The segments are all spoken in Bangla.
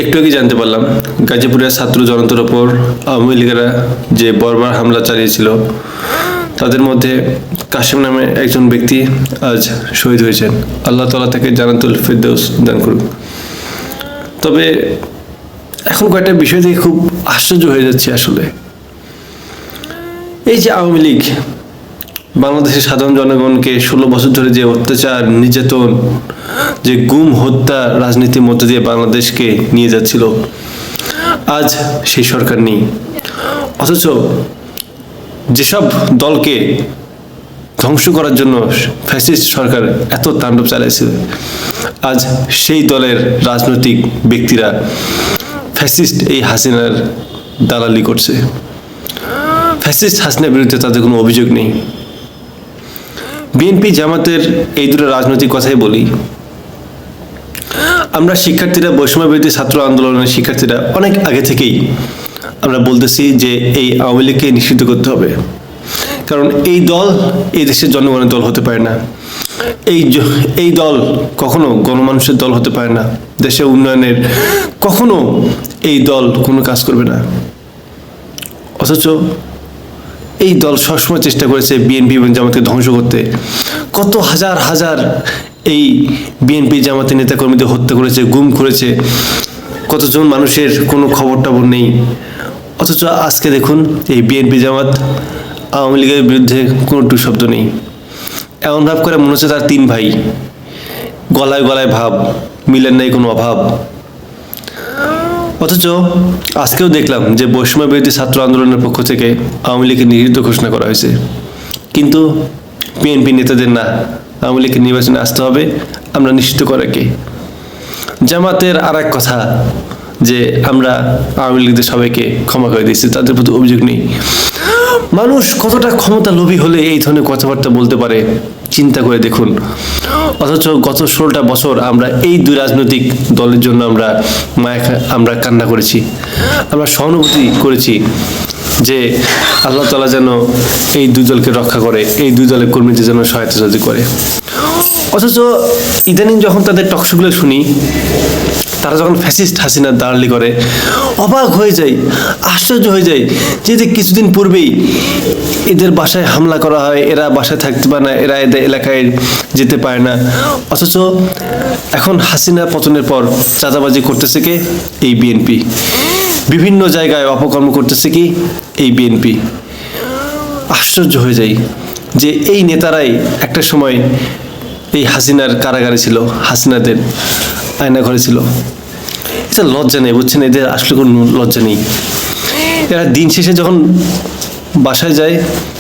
একটু আগে জানতে পারলাম গাজীপুরের ছাত্র জনতার ওপর আওয়ামী লীগেরা যে বর্বর হামলা চালিয়েছিল তাদের মধ্যে কাশেম নামে একজন ব্যক্তি আজ শহীদ হয়েছেন। আল্লাহ তাআলা তাকে জান্নাতুল ফিরদৌস দান করুন। তবে এখন কয়েকটা বিষয় থেকে খুব আশ্চর্য হয়ে যাচ্ছে। আসলে এই যে আওয়ামী লীগ বাংলাদেশের সাধারণ জনগণকে 16 বছর ধরে যে অত্যাচার, নির্যাতন, যে গুম হত্যা রাজনীতির মধ্যে দিয়ে বাংলাদেশকে নিয়ে যাচ্ছিল, আজ সেই সরকার নেই। অথচ যেসব দলকে ধ্বংস করার জন্য ফ্যাসিস্ট সরকার এত তাণ্ডব চালাইছিল, আজ সেই দলের রাজনৈতিক ব্যক্তিরা ফ্যাসিস্ট এই হাসিনার দালালি করছে। ফ্যাসিস্ট হাসিনার বিরুদ্ধে তাদের কোনো অভিযোগ নেই। বিএনপি জামাতের এই দুটো রাজনৈতিক কথাই বলি। আমরা শিক্ষার্থীরা, বৈষম্য বিরোধী ছাত্র আন্দোলনের শিক্ষার্থীরা অনেক আগে থেকেই আমরা বলতেছি যে এই আওয়ামী লীগকে নিষিদ্ধ করতে হবে। কারণ এই দল এই দেশের জনগণের দল হতে পারে না। এই দল কখনো গণমানুষের দল হতে পারে না। দেশের উন্নয়নের কখনো এই দল কোনো কাজ করবে না। অথচ এই দল সবসময় চেষ্টা করেছে বিএনপি এবং জামাতকে ধ্বংস করতে। কত হাজার হাজার এই বিএনপি জামাতের নেতাকর্মীদের হত্যা করেছে, গুম করেছে। কতজন মানুষের কোনো খবর টবর নেই। অথচ আজকে দেখুন এই বিএনপি জামাত আওয়ামী লীগের বিরুদ্ধে কোনো টু শব্দ নেই। এমন ভাব করে মনে হচ্ছে তার 3 ভাই, গলায় গলায় ভাব, মিলেন নাই কোনো অভাব। অথচ আজকেও দেখলাম যে বৈষম্য বিরোধী ছাত্র আন্দোলনের পক্ষ থেকে আওয়ামী লীগের নিষিদ্ধ ঘোষণা করা হয়েছে। কিন্তু বিএনপি নেতাদের না, আওয়ামী লীগের নির্বাচনে আসতে হবে, আমরা নিষিদ্ধ করে কে? জামাতের আর এক কথা যে আমরা আওয়ামী লীগদের সবাইকে ক্ষমা করে দিয়েছি, তাদের প্রতি অভিযোগ নেই। মানুষ কতটা ক্ষমতা লোভী হলে এই ধরনের কথাবার্তা বলতে পারে চিন্তা করে দেখুন। অথচ গত 16টা বছর আমরা এই দুই রাজনৈতিক দলের জন্য আমরা কান্না করেছি, আমরা সহানুভূতি করেছি যে আল্লাহ তাআলা যেন এই দুই দলকে রক্ষা করে, এই দুই দলের কর্মীদের যেন সহায়তা করে। অথচ ইদানিং যখন তাদের টকশোগুলো শুনি, তারা যখন ফ্যাসিস্ট হাসিনার দালালি করে, অবাক হয়ে যায়, আশ্চর্য হয়ে যায় যে কিছুদিন পূর্বেই এদের বাসায় হামলা করা হয়, এরা বাসায় থাকতে পারে না, এরা এদের এলাকায় যেতে পারে না। অথচ এখন হাসিনা পতনের পর চাঁদাবাজি করতেছে কে? এই বিএনপি। বিভিন্ন জায়গায় অপকর্ম করতেছে কি? এই বিএনপি। আশ্চর্য হয়ে যায় যে এই নেতারাই একটা সময় এই হাসিনার কারাগারে ছিল, হাসিনাদের আয়না ঘরে ছিল। এটা লজ্জা নেই, বুঝছেন? এদের আসলে কোনো লজ্জা নেই। এরা দিন শেষে যখন বাসায় যায়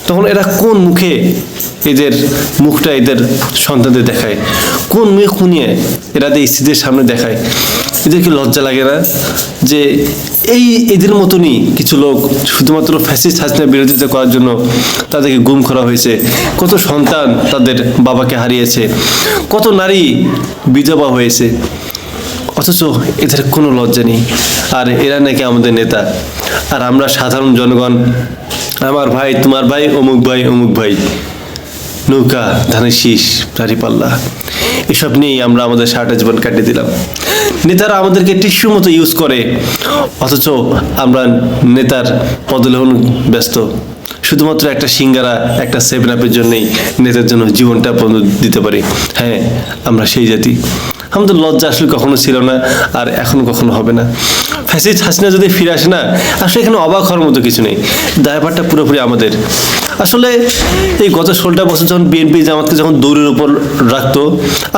তখন এরা কোন মুখে এদের মুখটা এদের সন্তানদের দেখায়, কোন মুখ নিয়ে এরা স্ত্রীদের সামনে দেখায়? এদের কি লজ্জা লাগে না যে এদের মতনই কিছু লোক শুধুমাত্র ফ্যাসিস্ট হাসিনার বিরোধিতা করার জন্য তাদেরকে গুম করা হয়েছে? কত সন্তান তাদের বাবাকে হারিয়েছে, কত নারী বিধবা হয়েছে। অথচ এদের কোনো লজ্জা নেই। আর এরা নাকি আমাদের নেতা, আর আমরা সাধারণ জনগণ আমার ভাই, তোমার ভাই, অমুক ভাই, অমুক ভাই, নৌকা, ধানের শীষ, দাঁড়িপাল্লা, এসব নিয়েই আমরা আমাদের সারাটা জীবন কাটিয়ে দিলাম। নেতারা আমাদেরকে টিস্যুর মতো ইউজ করে, অথচ আমরা নেতার পদলেহন ব্যস্ত। শুধুমাত্র একটা সিঙ্গারা, একটা 7-আপের জন্যই নেতার জন্য জীবনটা বন্ধ দিতে পারি। হ্যাঁ, আমরা সেই জাতি। আমাদের লজ্জা আসলে কখনো ছিল না, আর এখন কখনো হবে না। ফ্যাসিস্ট হাসিনা যদি ফিরে আসে না, আসলে এখানে অবাক হওয়ার মতো কিছু নেই। দায়ভারটা পুরোপুরি আমাদের। আসলে এই গত 16টা বছর যখন বিএনপি জামাতকে যখন দৌড়ের উপর রাখতো,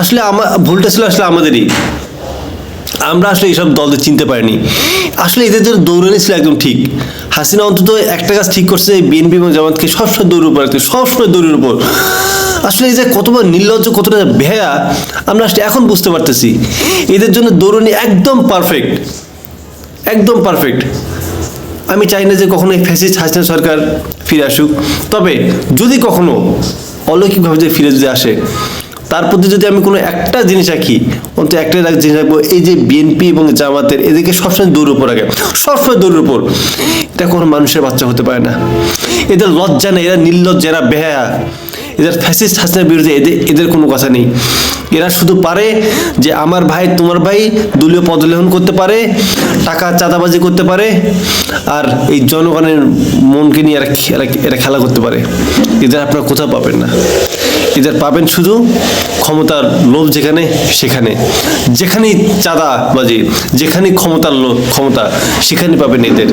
আসলে ভুলটা ছিল আসলে আমাদেরই। আমরা আসলে এইসব দলদের চিনতে পারিনি। আসলে এদের জন্য দৌড়ানি ছিল একদম ঠিক। হাসিনা অন্তত একটা কাজ ঠিক করছে, বিএনপি এবং জামাতকে সবসময় দৌড়ের উপর রাখতে, সবসময় দৌড়ের উপর। আসলে এই যে কতটা নির্লজ্জ, কতটা বেহায়া, আমরা আসলে এখন বুঝতে পারতেছি। এদের জন্য দৌড়ানি একদম পারফেক্ট, একদম পারফেক্ট। আমি চাই না যে কখনো এই ফ্যাসিস্ট হাসিনা সরকার ফিরে আসুক। তবে যদি কখনো অলৌকিকভাবে যে ফিরে যদি আসে, তার প্রতি যদি আমি কোনো একটা জিনিস রাখি, অন্তত একটা জিনিস রাখবো, এই যে বিএনপি এবং জামাতের এদেরকে সবসময় দৌড়ের উপর রাখে, সবসময় দৌড়ের উপর। এটা কোনো মানুষের বাচ্চা হতে পারে না। এদের লজ্জা নেই, এরা নির্লজ্জ, এরা বেহায়া, এদের ফ্যাসিস্ট হাসিনার বিরুদ্ধে এদের কোনো কথা নেই। এরা শুধু পারে যে আমার ভাই তোমার ভাই দলীয় পদলেহন করতে পারে, টাকা চাঁদাবাজি করতে পারে, আর এই জনগণের মনকে নিয়ে এরা খেলা করতে পারে। এদের আপনারা কোথাও পাবেন না। এদের পাবেন শুধু ক্ষমতার লোভ, যেখানে সেখানে, যেখানেই চাঁদাবাজি, যেখানেই ক্ষমতা সেখানে পাবেন এদের।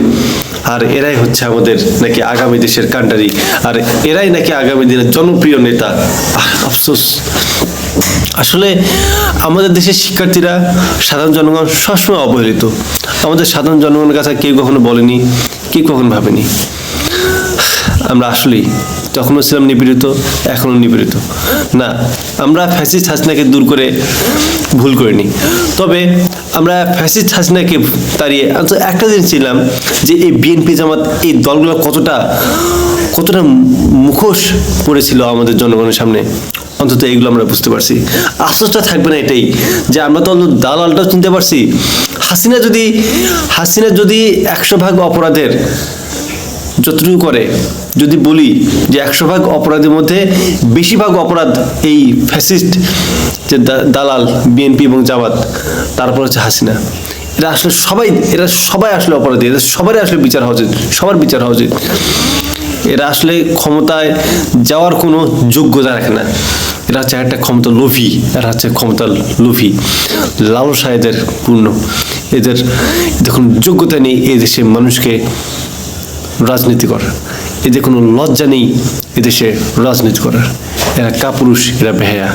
আর এরাই হচ্ছে আমাদের নাকি আগামী দেশের কান্ডারি, আর এরাই নাকি আগামী দিনের জনপ্রিয় নেতা। আফসোস। আসলে আমাদের দেশের শিক্ষার্থীরা, সাধারণ জনগণ সবসময় অবহেলিত। আমাদের সাধারণ জনগণের কাছে কেউ কখনো বলেনি, কেউ কখনো ভাবেনি। আমরা আসলেই তখনও ছিলাম নিপীড়িত, এখনও নিপীড়িত না। আমরা ফ্যাসিস্ট হাসিনাকে দূর করে ভুল করিনি, তবে আমরা ফ্যাসিস্ট হাসিনাকে তাড়িয়ে একটা জিনিস ছিলাম যে এই বিএনপি জামাত এই দলগুলো কতটা মুখোশ পড়েছিল আমাদের জনগণের সামনে, অন্তত এইগুলো আমরা বুঝতে পারছি। আফসোসটা থাকবে না এটাই যে আমরা তো দালালটাও চিনতে পারছি। হাসিনা যদি 100% অপরাধের যতটুকু করে, যদি বলি যে 100% অপরাধের মধ্যে বেশিরভাগ অপরাধ এই ফ্যাসিস্ট যে দালাল বিএনপি এবং জামাত, তারপর হচ্ছে হাসিনা। এরা সবাই আসলে অপরাধী, এরা সবারই আসলে বিচার হওয়া উচিত, সবার বিচার হওয়া উচিত। এরা আসলে ক্ষমতায় যাওয়ার কোনো যোগ্যতা রাখে না। এরা হচ্ছে একটা ক্ষমতা লোভী, এরা হচ্ছে ক্ষমতা লোভী, লালসা এদের পূর্ণ। এদের দেখুন যোগ্যতা নেই এই দেশের মানুষকে রাজনীতি করার, এদের কোনো লজ্জা নেই এদেশে রাজনীতি করার। এরা কাপুরুষ, এরা বেহায়া।